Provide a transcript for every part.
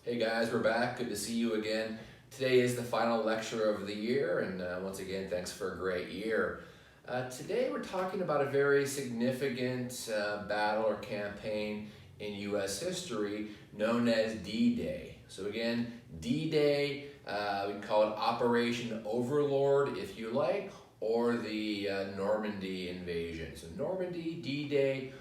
Hey guys, we're back. Good to see you again. Today is the final lecture of the year, and once again, thanks for a great year. Today we're talking about a very significant battle or campaign in U.S. history known as D-Day. So again, D-Day, we can call it Operation Overlord if you like, or the Normandy Invasion. So Normandy, D-Day,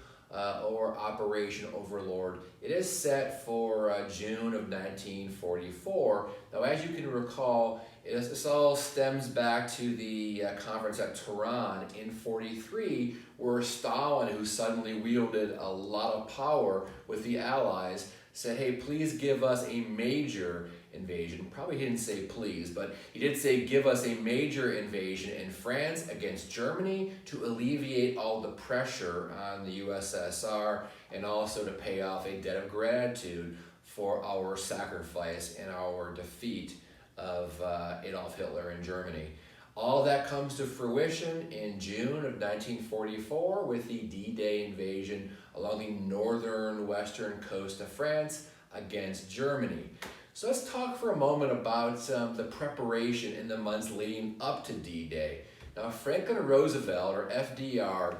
or Operation Overlord. It is set for June of 1944. Now, as you can recall, this all stems back to the conference at Tehran in 43, where Stalin, who suddenly wielded a lot of power with the Allies, said, hey, please give us a major invasion. Probably he didn't say please, but he did say give us a major invasion in France against Germany to alleviate all the pressure on the USSR and also to pay off a debt of gratitude for our sacrifice and our defeat of Adolf Hitler in Germany. All that comes to fruition in June of 1944 with the D-Day invasion along the northern western coast of France against Germany. So let's talk for a moment about the preparation in the months leading up to D-Day. Now, Franklin Roosevelt, or FDR,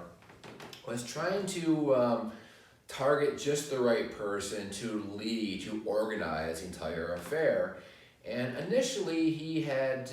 was trying to target just the right person to lead, to organize the entire affair. And initially, he had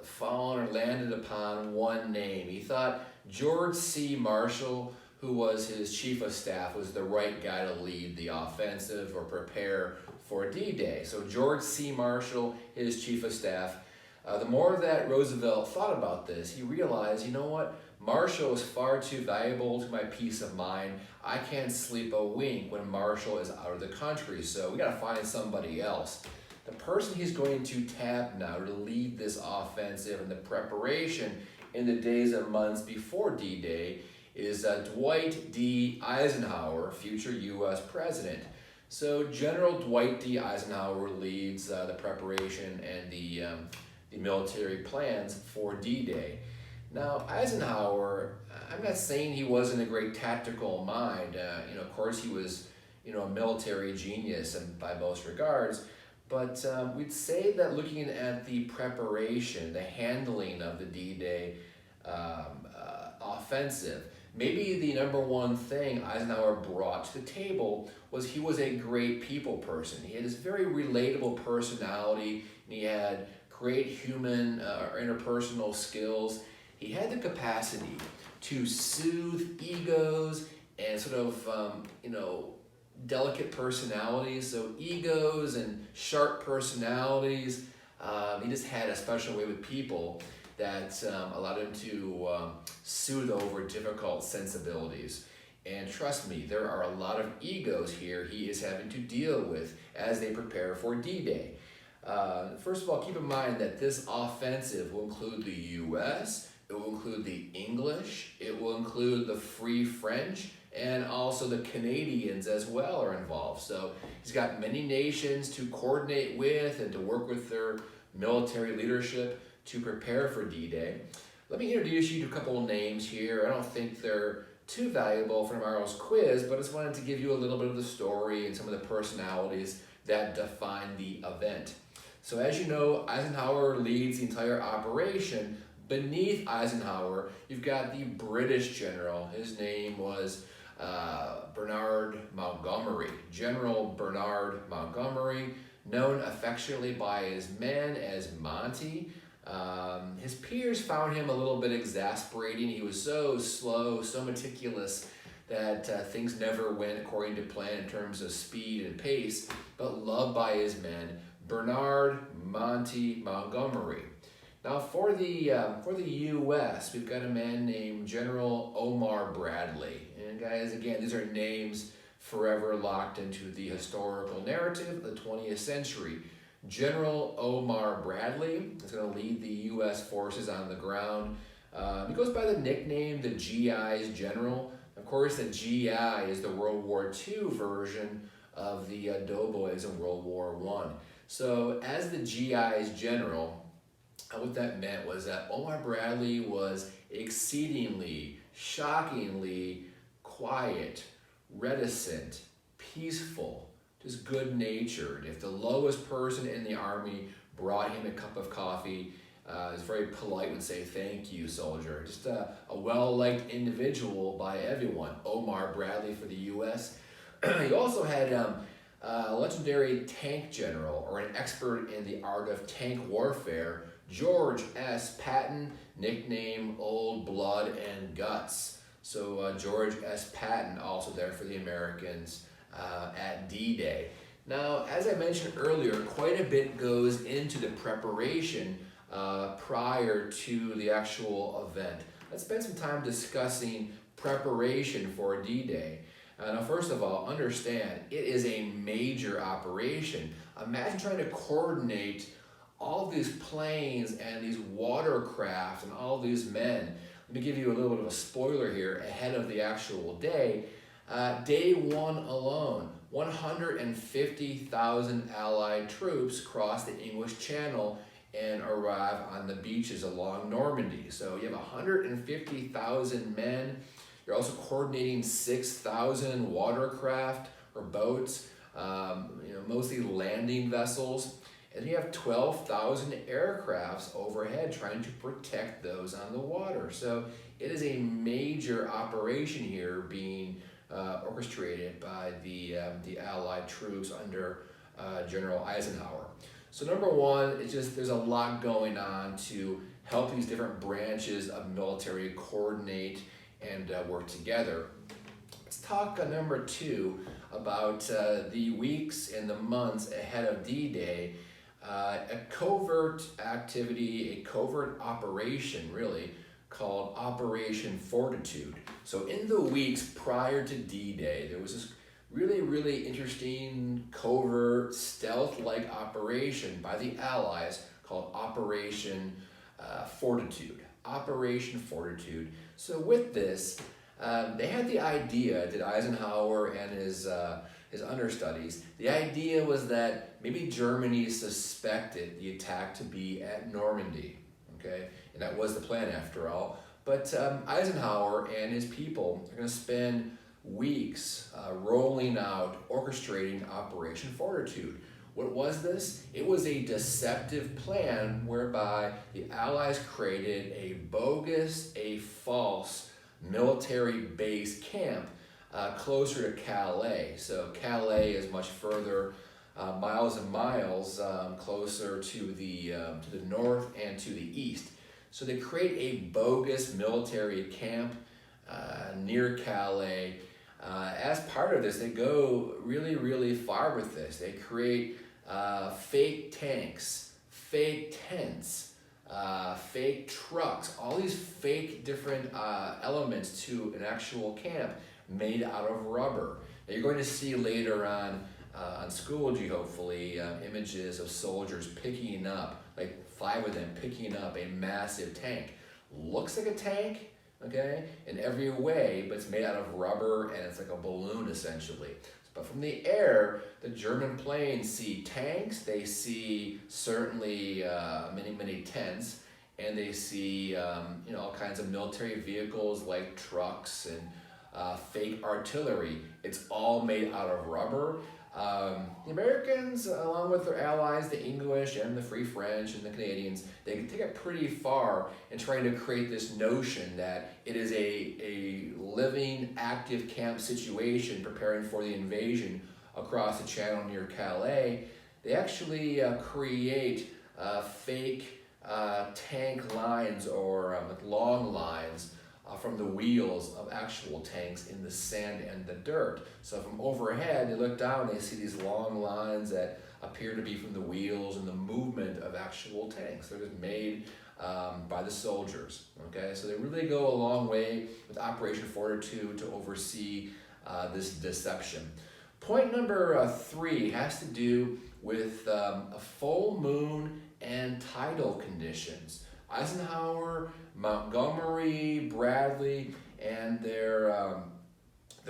fallen or landed upon one name. He thought George C. Marshall, who was his chief of staff, was the right guy to lead the offensive or prepare for D-Day. So George C. Marshall, his chief of staff. The more that Roosevelt thought about this, he realized, you know what? Marshall is far too valuable to my peace of mind. I can't sleep a wink when Marshall is out of the country, so we gotta find somebody else. The person he's going to tap now to lead this offensive and the preparation in the days and months before D-Day is Dwight D. Eisenhower, future U.S. president. So General Dwight D. Eisenhower leads the preparation and the military plans for D-Day. Now, Eisenhower, I'm not saying he wasn't a great tactical mind. Of course, he was, a military genius and by most regards. But we'd say that looking at the preparation, the handling of the D-Day offensive, maybe the number one thing Eisenhower brought to the table was he was a great people person. He had this very relatable personality, and he had great human or interpersonal skills. He had the capacity to soothe egos and delicate personalities. So egos and sharp personalities. He just had a special way with people that allowed him to soothe over difficult sensibilities. And trust me, there are a lot of egos here he is having to deal with as they prepare for D-Day. First of all, keep in mind that this offensive will include the U.S., it will include the English, it will include the Free French, and also the Canadians as well are involved. So he's got many nations to coordinate with and to work with their military leadership to prepare for D-Day. Let me introduce you to a couple of names here. I don't think they're too valuable for tomorrow's quiz, but I just wanted to give you a little bit of the story and some of the personalities that define the event. So as you know, Eisenhower leads the entire operation. Beneath Eisenhower, you've got the British general. His name was Bernard Montgomery. General Bernard Montgomery, known affectionately by his men as Monty. His peers found him a little bit exasperating. He was so slow, so meticulous that things never went according to plan in terms of speed and pace, but loved by his men, Bernard Monty Montgomery. Now for the U.S., we've got a man named General Omar Bradley. And guys, again, these are names forever locked into the historical narrative of the 20th century. General Omar Bradley is going to lead the U.S. forces on the ground. He goes by the nickname the GI's General. Of course, the GI is the World War II version of the doughboys in World War I. So as the GI's General, what that meant was that Omar Bradley was exceedingly, shockingly quiet, reticent, peaceful, just good-natured. If the lowest person in the army brought him a cup of coffee, he's very polite and say, "Thank you, soldier." Just a well-liked individual by everyone. Omar Bradley for the U.S. He also had a legendary tank general, or an expert in the art of tank warfare, George S. Patton, nickname Old Blood and Guts. So George S. Patton, also there for the Americans at D-Day. Now, as I mentioned earlier, quite a bit goes into the preparation prior to the actual event. Let's spend some time discussing preparation for D-Day. Now, first of all, understand it is a major operation. Imagine trying to coordinate all these planes and these watercraft and all these men. Let me give you a little bit of a spoiler here ahead of the actual day. Day one alone, 150,000 Allied troops cross the English Channel and arrive on the beaches along Normandy. So you have 150,000 men. You're also coordinating 6,000 watercraft or boats, mostly landing vessels. And you have 12,000 aircrafts overhead trying to protect those on the water. So it is a major operation here being orchestrated by the Allied troops under General Eisenhower. So number one, it's just there's a lot going on to help these different branches of military coordinate and work together. Let's talk number two about the weeks and the months ahead of D-Day. A covert activity, a covert operation really, called Operation Fortitude. So in the weeks prior to D-Day, there was this really interesting covert stealth-like operation by the Allies called Operation Fortitude. Operation Fortitude. So with this, they had the idea that Eisenhower and his understudies, the idea was that maybe Germany suspected the attack to be at Normandy, okay? And that was the plan after all. But Eisenhower and his people are going to spend weeks rolling out, orchestrating Operation Fortitude. What was this? It was a deceptive plan whereby the Allies created a bogus, a false military base camp closer to Calais. So Calais is much further, miles and miles closer to the north and to the east. So they create a bogus military camp near Calais. As part of this, they go really far with this. They create fake tanks, fake tents, fake trucks, all these fake different elements to an actual camp made out of rubber. Now you're going to see later on Schoology, hopefully, images of soldiers picking up, like 5 of them picking up a massive tank. Looks like a tank, okay, in every way, but it's made out of rubber and it's like a balloon essentially. But from the air, the German planes see tanks, they see certainly many tents, and they see all kinds of military vehicles like trucks and fake artillery. It's all made out of rubber. The Americans, along with their allies, the English and the Free French and the Canadians, they can take it pretty far in trying to create this notion that it is a living, active camp situation preparing for the invasion across the channel near Calais. They actually create fake tank lines or long lines from the wheels of actual tanks in the sand and the dirt. So from overhead, they look down, they see these long lines that appear to be from the wheels and the movement of actual tanks. They're just made by the soldiers, okay? So they really go a long way with Operation Fortitude to oversee this deception. Point number 3 has to do with a full moon and tidal conditions. Eisenhower, Montgomery, Bradley, and their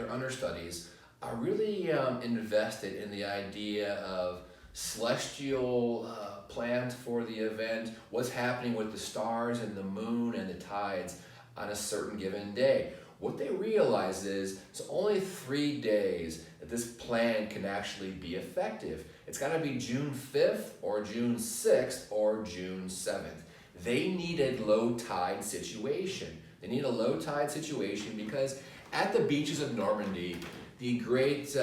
understudies are really invested in the idea of celestial plans for the event, what's happening with the stars and the moon and the tides on a certain given day. What they realize is it's only 3 days that this plan can actually be effective. It's got to be June 5th or June 6th or June 7th. They need a low tide situation. They need a low tide situation because at the beaches of Normandy, the great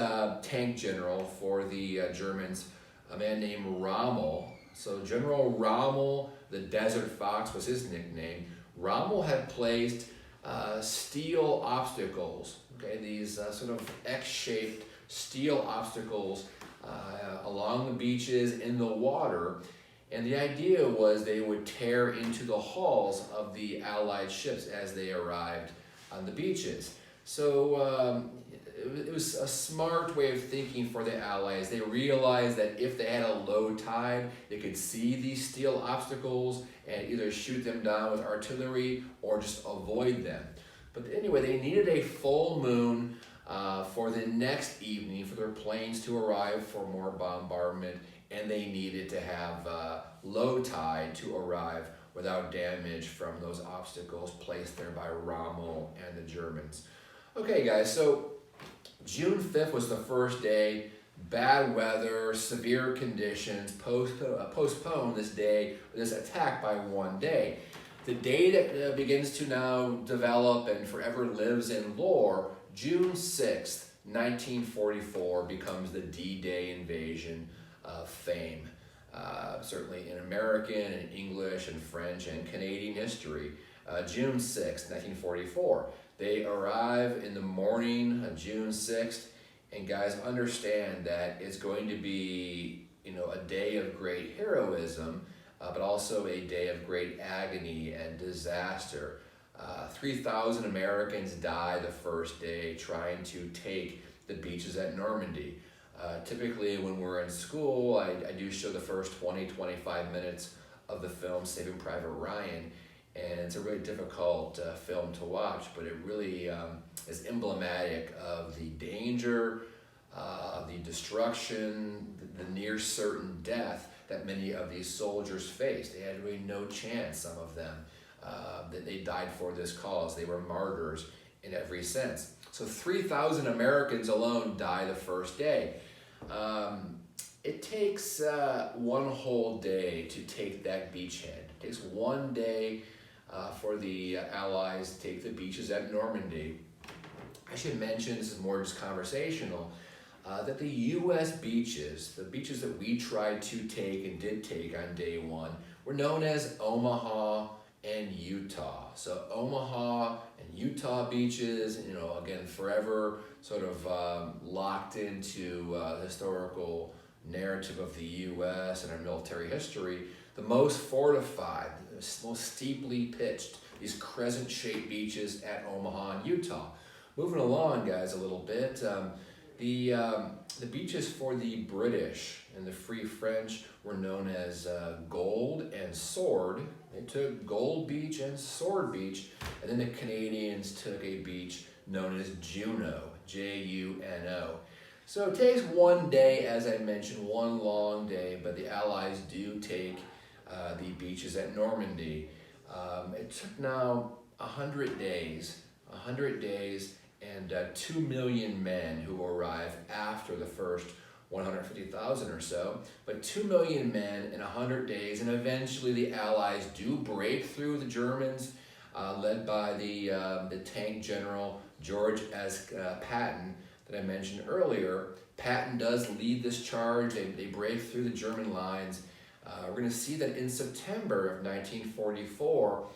tank general for the Germans, a man named Rommel, so General Rommel, the Desert Fox was his nickname. Rommel had placed steel obstacles, okay, these sort of X-shaped steel obstacles along the beaches in the water. And the idea was they would tear into the hulls of the Allied ships as they arrived on the beaches. So it was a smart way of thinking for the Allies. They realized that if they had a low tide, they could see these steel obstacles and either shoot them down with artillery or just avoid them. But anyway, they needed a full moon for the next evening for their planes to arrive for more bombardment, and they needed to have low tide to arrive without damage from those obstacles placed there by Rommel and the Germans. Okay, guys, so June 5th was the first day. Bad weather, severe conditions postponed this day, this attack by one day. The day that begins to now develop and forever lives in lore, June 6th, 1944, becomes the D-Day Invasion of fame. Certainly in American and English and French and Canadian history. June 6th, 1944. They arrive in the morning of June 6th, and guys, understand that it's going to be, a day of great heroism, but also a day of great agony and disaster. 3,000 Americans die the first day trying to take the beaches at Normandy. Typically when we're in school, I do show the first 20-25 minutes of the film Saving Private Ryan, and it's a really difficult film to watch, but it really is emblematic of the danger, the destruction, the near certain death that many of these soldiers faced. They had really no chance, some of them, that they died for this cause. They were martyrs in every sense. So 3,000 Americans alone die the first day. It takes one whole day to take that beachhead. It takes one day for the Allies to take the beaches at Normandy. I should mention, this is more just conversational, that the U.S. beaches, the beaches that we tried to take and did take on day one, were known as Omaha and Utah. So Omaha and Utah beaches, again, forever sort of locked into the historical narrative of the U.S. and our military history, the most fortified, the most steeply pitched, these crescent-shaped beaches at Omaha and Utah. Moving along, guys, a little bit, the beaches for the British and the Free French were known as Gold and Sword. They took Gold Beach and Sword Beach, and then the Canadians took a beach known as Juno, Juno. So it takes one day, as I mentioned, one long day, but the Allies do take the beaches at Normandy. It took now 100 days, and 2 million men who arrive after the first 150,000 or so, but 2 million men in 100 days, and eventually the Allies do break through the Germans, led by the tank general George S. Patton that I mentioned earlier. Patton does lead this charge. They break through the German lines. We're going to see that in September of 1944,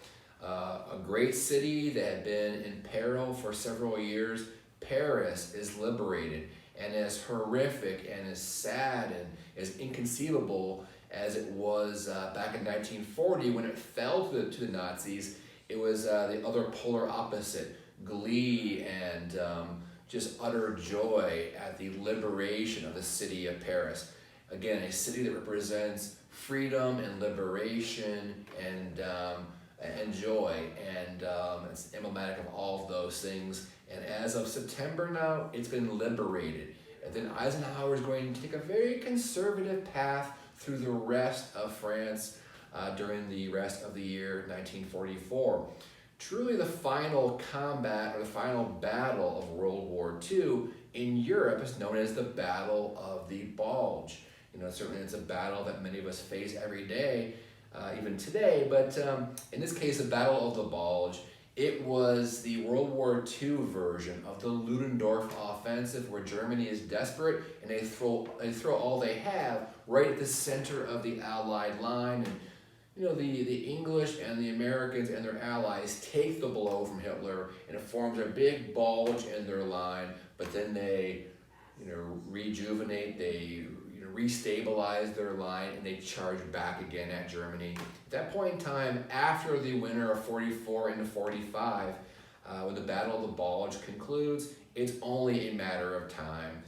a great city that had been in peril for several years, Paris, is liberated. And as horrific and as sad and as inconceivable as it was back in 1940 when it fell to the Nazis, it was the other polar opposite, glee and just utter joy at the liberation of the city of Paris. Again, a city that represents freedom and liberation and joy, and it's emblematic of all of those things. And as of September now, it's been liberated. And then Eisenhower is going to take a very conservative path through the rest of France during the rest of the year 1944. Truly the final combat or the final battle of World War II in Europe is known as the Battle of the Bulge. Certainly it's a battle that many of us face every day, even today, but in this case, the Battle of the Bulge, it was the World War II version of the Ludendorff offensive, where Germany is desperate and they throw all they have right at the center of the Allied line. And the English and the Americans and their allies take the blow from Hitler, and it forms a big bulge in their line, but then they rejuvenate, they restabilize their line, and they charge back again at Germany. At that point in time, after the winter of 44 into 45, when the Battle of the Bulge concludes, it's only a matter of time.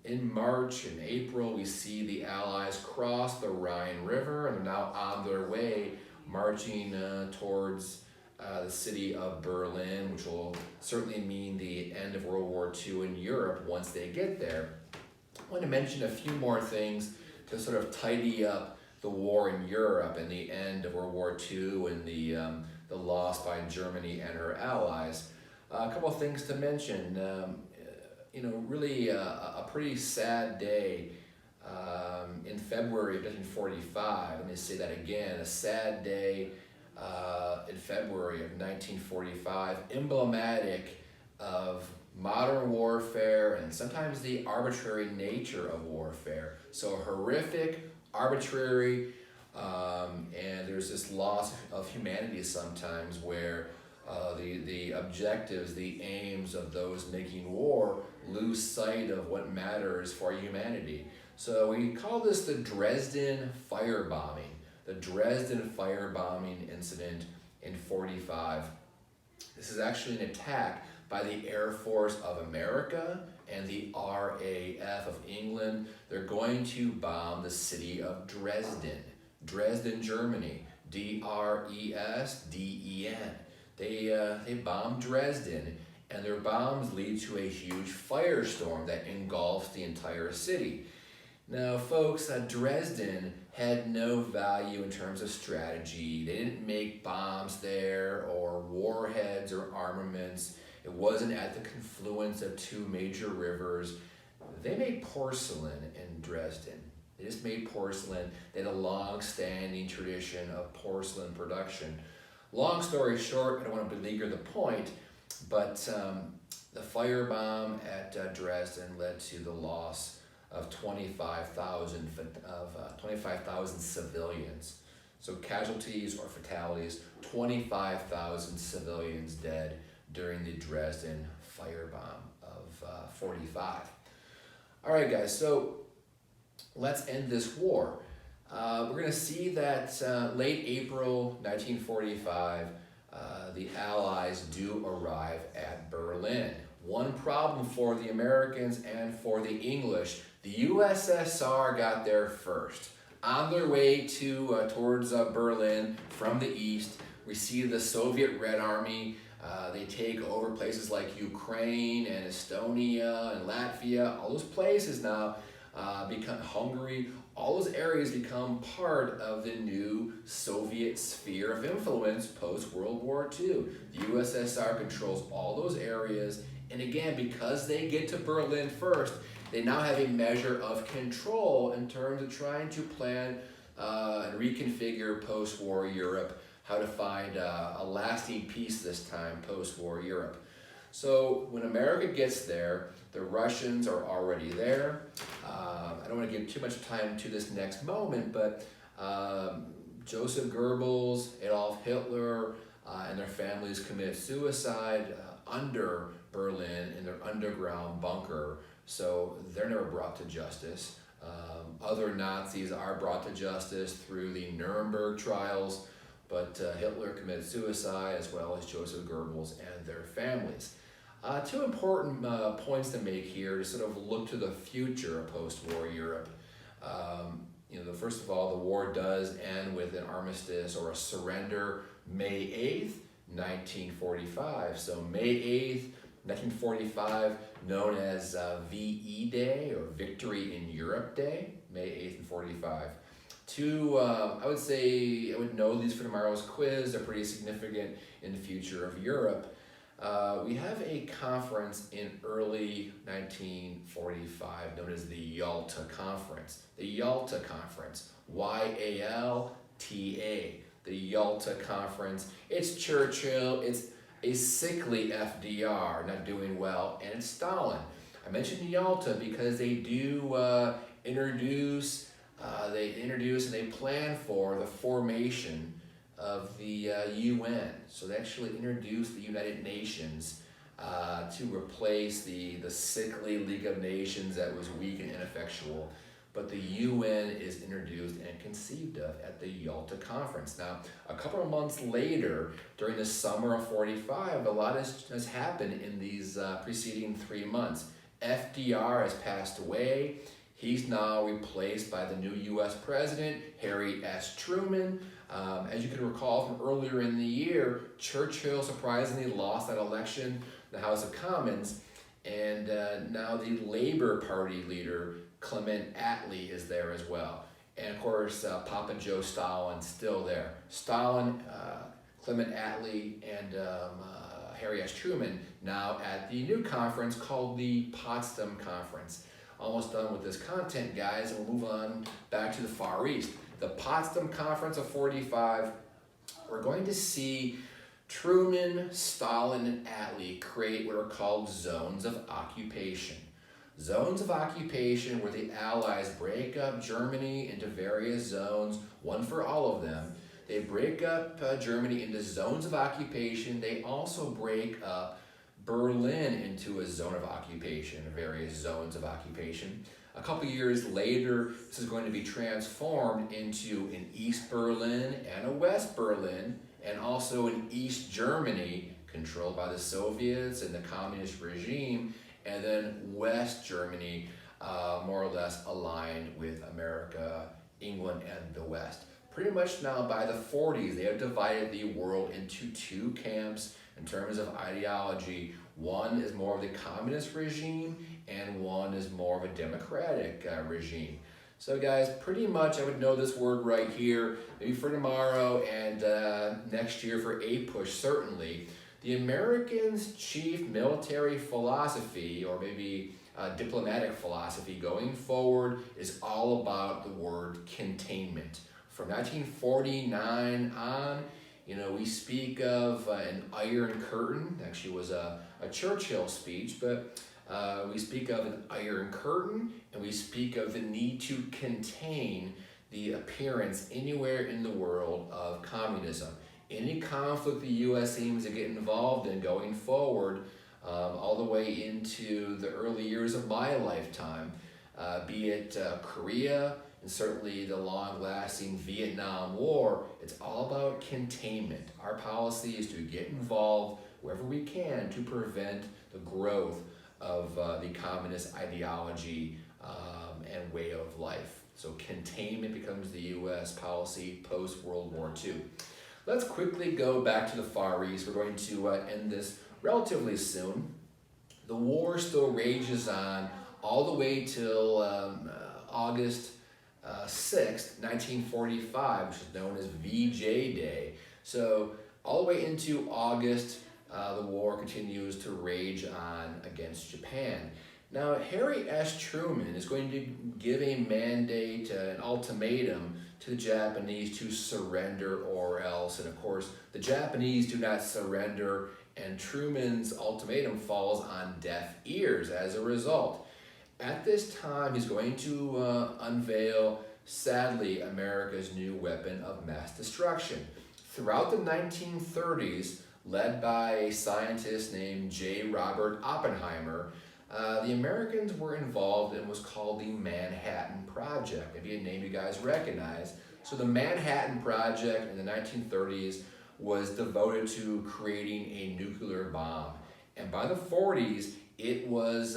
In March and April, we see the Allies cross the Rhine River, and they're now on their way, marching towards the city of Berlin, which will certainly mean the end of World War II in Europe once they get there. I want to mention a few more things to sort of tidy up the war in Europe and the end of World War II and the loss by Germany and her allies. A couple of things to mention. Really a pretty sad day in February of 1945. Let me say that again. A sad day in February of 1945, emblematic of modern warfare and sometimes the arbitrary nature of warfare. So horrific, arbitrary, and there's this loss of humanity sometimes where the objectives, the aims of those making war lose sight of what matters for humanity. So we call this the Dresden firebombing, the Dresden firebombing incident in 45. This is actually an attack by the Air Force of America and the RAF of England. They're going to bomb the city of Dresden, Germany, Dresden. They bomb Dresden, and their bombs lead to a huge firestorm that engulfs the entire city. Now, folks, Dresden had no value in terms of strategy. They didn't make bombs there or warheads or armaments. It wasn't at the confluence of two major rivers. They made porcelain in Dresden. They just made porcelain. They had a long-standing tradition of porcelain production. Long story short, I don't want to beleaguer the point, but the firebomb at Dresden led to the loss of 25,000 civilians. So casualties or fatalities, 25,000 civilians dead during the Dresden firebomb of 45. All right, guys, so let's end this war. We're going to see that late April 1945, the Allies do arrive at Berlin. One problem for the Americans and for the English, the USSR got there first. On their way towards Berlin from the east, we see the Soviet Red Army. They take over places like Ukraine and Estonia and Latvia. All those places now become Hungary. All those areas become part of the new Soviet sphere of influence post-World War II. The USSR controls all those areas, and again, because they get to Berlin first, they now have a measure of control in terms of trying to plan and reconfigure post-war Europe, how to find a lasting peace this time, post-war Europe. So when America gets there, the Russians are already there. I don't want to give too much time to this next moment, but Joseph Goebbels, Adolf Hitler, and their families commit suicide under Berlin in their underground bunker. So they're never brought to justice. Other Nazis are brought to justice through the Nuremberg trials, but Hitler committed suicide as well as Joseph Goebbels and their families. Two important points to make here to sort of look to the future of post-war Europe. First of all, the war does end with an armistice or a surrender May 8th, 1945. So May 8th, 1945, known as VE Day or Victory in Europe Day, May 8th and 45. Two, I would say, I would know these for tomorrow's quiz. They're pretty significant in the future of Europe. We have a conference in early 1945 known as the Yalta Conference. The Yalta Conference, Y-A-L-T-A, the Yalta Conference. It's Churchill, it's a sickly FDR, not doing well, and it's Stalin. I mentioned Yalta because they do introduce and they plan for the formation of the UN. So they actually introduced the United Nations to replace the sickly League of Nations that was weak and ineffectual. But the UN is introduced and conceived of at the Yalta Conference. Now, a couple of months later, during the summer of 45, a lot has happened in these preceding 3 months. FDR has passed away. He's now replaced by the new U.S. President, Harry S. Truman. As you can recall from earlier in the year, Churchill surprisingly lost that election in the House of Commons, and now the Labor Party leader, Clement Attlee, is there as well. And of course, Papa Joe Stalin still there. Stalin, Clement Attlee, and Harry S. Truman now at the new conference called the Postum Conference. Almost done with this content, guys, and we'll move on back to the Far East. The Potsdam Conference of 45, we're going to see Truman, Stalin, and Attlee create what are called zones of occupation. Zones of occupation where the Allies break up Germany into various zones, one for all of them. They break up Germany into zones of occupation. They also break up Berlin into a zone of occupation, various zones of occupation. A couple years later, this is going to be transformed into an East Berlin and a West Berlin, and also an East Germany controlled by the Soviets and the communist regime, and then West Germany, more or less aligned with America, England, and the West. Pretty much now by the 40s, they have divided the world into two camps in terms of ideology. One is more of the communist regime, and one is more of a democratic regime. So guys, pretty much I would know this word right here, maybe for tomorrow and next year for APUSH certainly. The Americans' chief military philosophy, or maybe diplomatic philosophy going forward, is all about the word containment. From 1949 on, we speak of an Iron Curtain. Actually, it was a Churchill speech, but we speak of an Iron Curtain, and we speak of the need to contain the appearance anywhere in the world of communism. Any conflict the U.S. aims to get involved in going forward, all the way into the early years of my lifetime, be it Korea, and certainly the long-lasting Vietnam War, it's all about containment. Our policy is to get involved wherever we can to prevent the growth of the communist ideology and way of life. So containment becomes the U.S. policy post-World War II. Let's quickly go back to the Far East. We're going to end this relatively soon. The war still rages on all the way till August 6th, 1945, which is known as VJ Day. So all the way into August, the war continues to rage on against Japan. Now, Harry S. Truman is going to give a mandate, an ultimatum to the Japanese to surrender or else. And of course, the Japanese do not surrender, and Truman's ultimatum falls on deaf ears as a result. At this time, he's going to unveil, sadly, America's new weapon of mass destruction. Throughout the 1930s, led by a scientist named J. Robert Oppenheimer, the Americans were involved in what's called the Manhattan Project, maybe a name you guys recognize. So the Manhattan Project in the 1930s was devoted to creating a nuclear bomb. And by the 40s, it was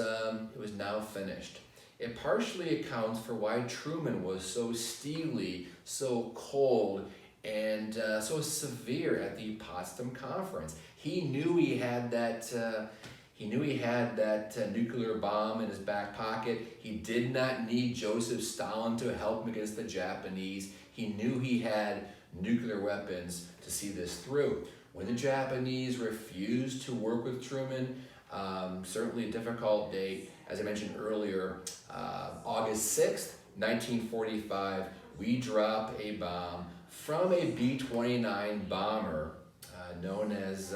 now finished. It partially accounts for why Truman was so steely, so cold, and so severe at the Potsdam Conference. He knew he had that He knew he had that nuclear bomb in his back pocket. He did not need Joseph Stalin to help him against the Japanese. He knew he had nuclear weapons to see this through. When the Japanese refused to work with Truman, certainly a difficult date. As I mentioned earlier, August 6th, 1945, we drop a bomb from a B-29 bomber known as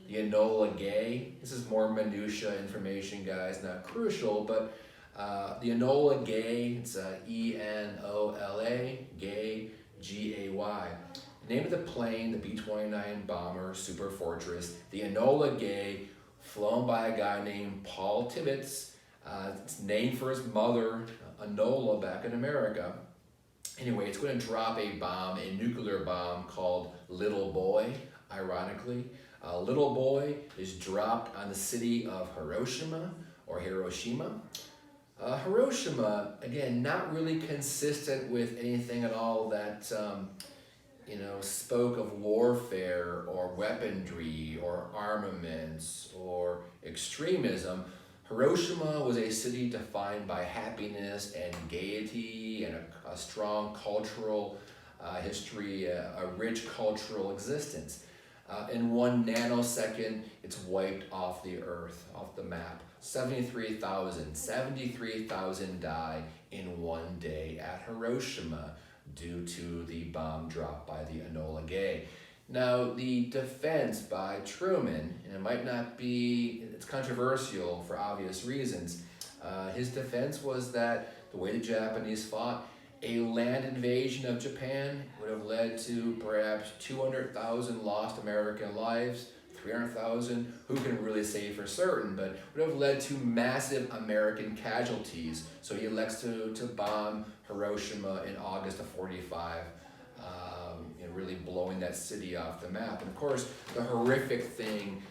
the Enola Gay. This is more minutia information, guys, not crucial, but the Enola Gay, it's E-N-O-L-A, Gay, G-A-Y. The name of the plane, the B-29 bomber, Super Fortress, the Enola Gay, flown by a guy named Paul Tibbets. It's named for his mother, Enola, back in America. Anyway, it's going to drop a bomb, a nuclear bomb called Little Boy, ironically. Little Boy is dropped on the city of Hiroshima, or Hiroshima. Hiroshima, again, not really consistent with anything at all that spoke of warfare or weaponry or armaments or extremism. Hiroshima was a city defined by happiness and gaiety and a strong cultural history, a rich cultural existence. In 1 nanosecond, it's wiped off the earth, off the map. 73,000 died in one day at Hiroshima due to the bomb dropped by the Enola Gay. Now, the defense by Truman, and it might not be, it's controversial for obvious reasons, his defense was that the way the Japanese fought, a land invasion of Japan would have led to perhaps 200,000 lost American lives, 300,000, who can really say for certain, but would have led to massive American casualties. So he elects to bomb Hiroshima in August of 45, really blowing that city off the map. And of course, the horrific thing,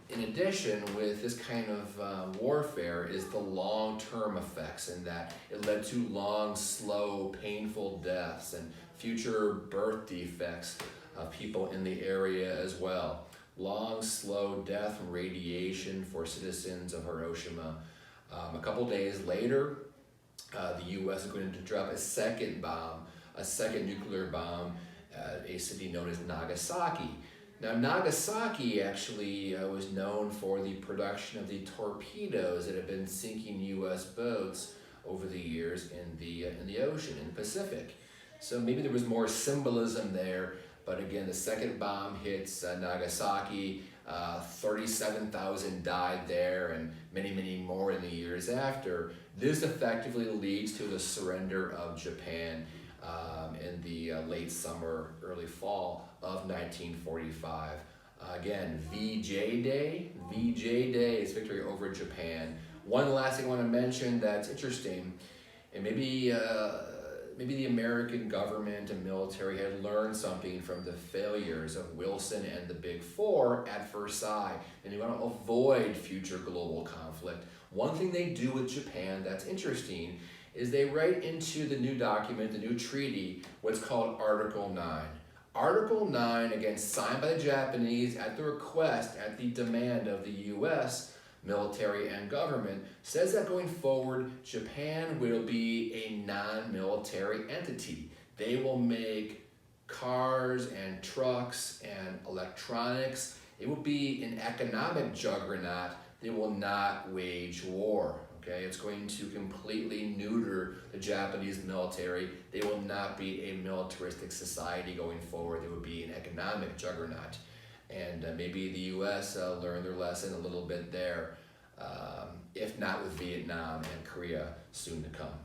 in addition with this kind of warfare, is the long-term effects, in that it led to long, slow, painful deaths and future birth defects of people in the area as well. Long, slow death from radiation for citizens of Hiroshima. A couple days later, the U.S. is going to drop a second bomb, a second nuclear bomb at a city known as Nagasaki. Now, Nagasaki actually was known for the production of the torpedoes that have been sinking U.S. boats over the years in the ocean, in the Pacific. So maybe there was more symbolism there, but again, the second bomb hits Nagasaki, 37,000 died there, and many, many more in the years after. This effectively leads to the surrender of Japan in the late summer, early fall of 1945. Again, VJ Day is victory over Japan. One last thing I want to mention that's interesting, and maybe the American government and military had learned something from the failures of Wilson and the Big Four at Versailles, and they want to avoid future global conflict. One thing they do with Japan that's interesting is they write into the new document, the new treaty, what's called Article 9. Article 9, again, signed by the Japanese at the request, at the demand of the U.S. military and government, says that going forward, Japan will be a non-military entity. They will make cars and trucks and electronics. It will be an economic juggernaut. They will not wage war. Okay, it's going to completely neuter the Japanese military. They will not be a militaristic society going forward. They will be an economic juggernaut. And maybe the U.S. Learned their lesson a little bit there, if not with Vietnam and Korea soon to come.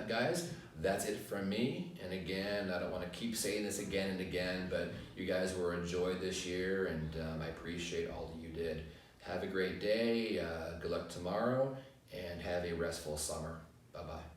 Guys, that's it from me. And again, I don't want to keep saying this again and again, but you guys were a joy this year, and I appreciate all that you did. Have a great day, good luck tomorrow, and have a restful summer. Bye-bye.